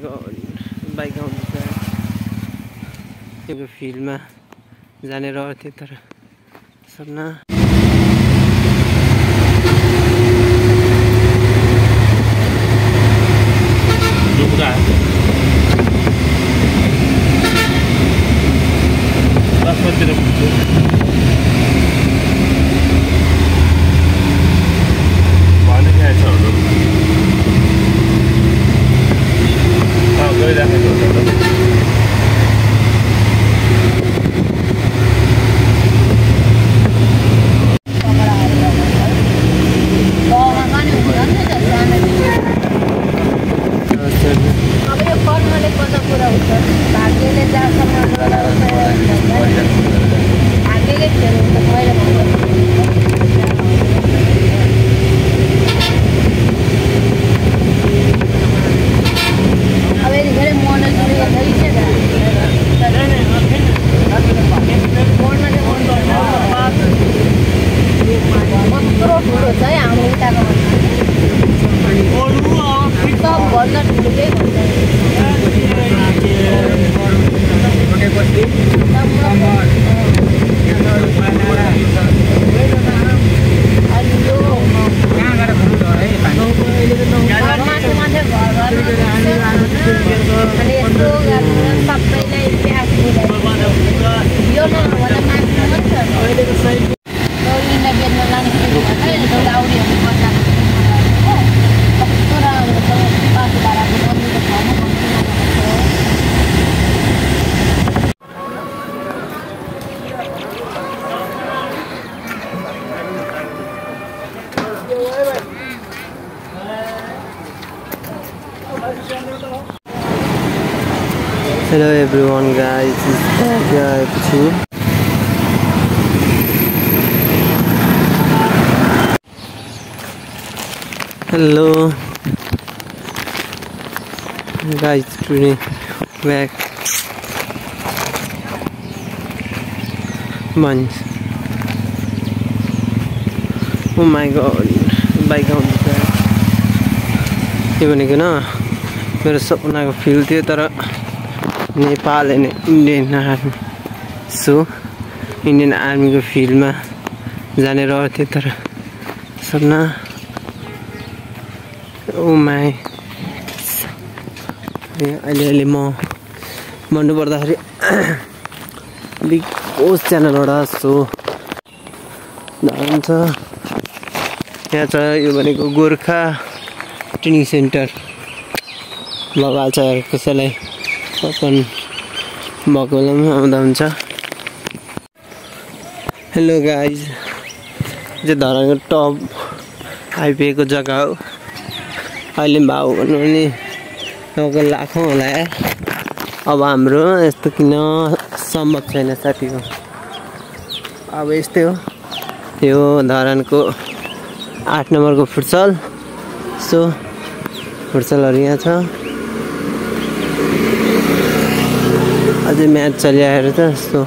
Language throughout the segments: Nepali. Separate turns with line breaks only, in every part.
गॉड बाइक आउँदैछ यो फिल्डमा जाने रहर थियो तर सपना Hello everyone guys, this is guy 2. Hello guys, today back months. Oh my god, bike आउँदैछ के भनेको न मेरो सपनाको फिल थियो तर Nepal and Indian army Indian आर्मीको फिल्डमा जाने रहर थियो तर सपना ओ माई अहिले म भन्नु पर्दाखेरि बिग बोस च्यानलबाट सो जान्छ यहाँ छ यो भनेको गोर्खा ट्रेनिङ सेन्टर लगाएको छ कसैलाई ओपन भएको बेलामा आउँदा हुन्छ। हेलो गाइज यो धरानको टप आइपुगेको जग्गा हो अहिले भाउ भन्नु भने तपाईँको लाखौँ होला यार अब हाम्रो यस्तो किन सम्भव छैन साथीको अब यस्तै हो यो धरानको 8 नम्बरको फुटसल सो फुटसलहरू यहाँ छ अझै म्याच चलिरहेको छ सो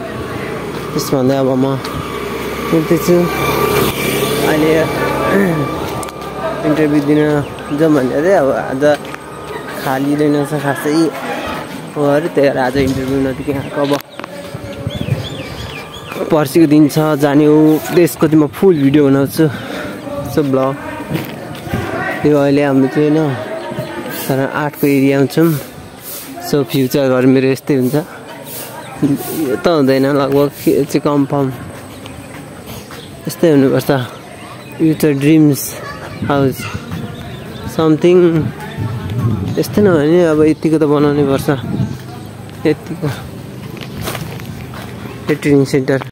त्यसभन्दा अब म कुद्दैछु अहिले इन्टरभ्यू दिन जाउँ भनेर चाहिँ अब आज खाली रहेनछ खासै हो अरे त्यही भएर आज इन्टरभ्यू नदिएको यहाँको अब पर्सिको दिन छ जाने हो त्यसको चाहिँ म फुल भिडियो बनाउँछु सो ब्लग यो अहिले हाम्रो चाहिँ होइन तर 8 को एरियामा छौँ सो फ्युचर घर मेरो यस्तै हुन्छ यो त हुँदैन लगभग चाहिँ कन्फर्म यस्तै हुनुपर्छ फ्युचर ड्रिम्स हाउस समथिङ यस्तै नभए नि अब यतिको त बनाउनै पर्छ यतिको ट्रेनिङ सेन्टर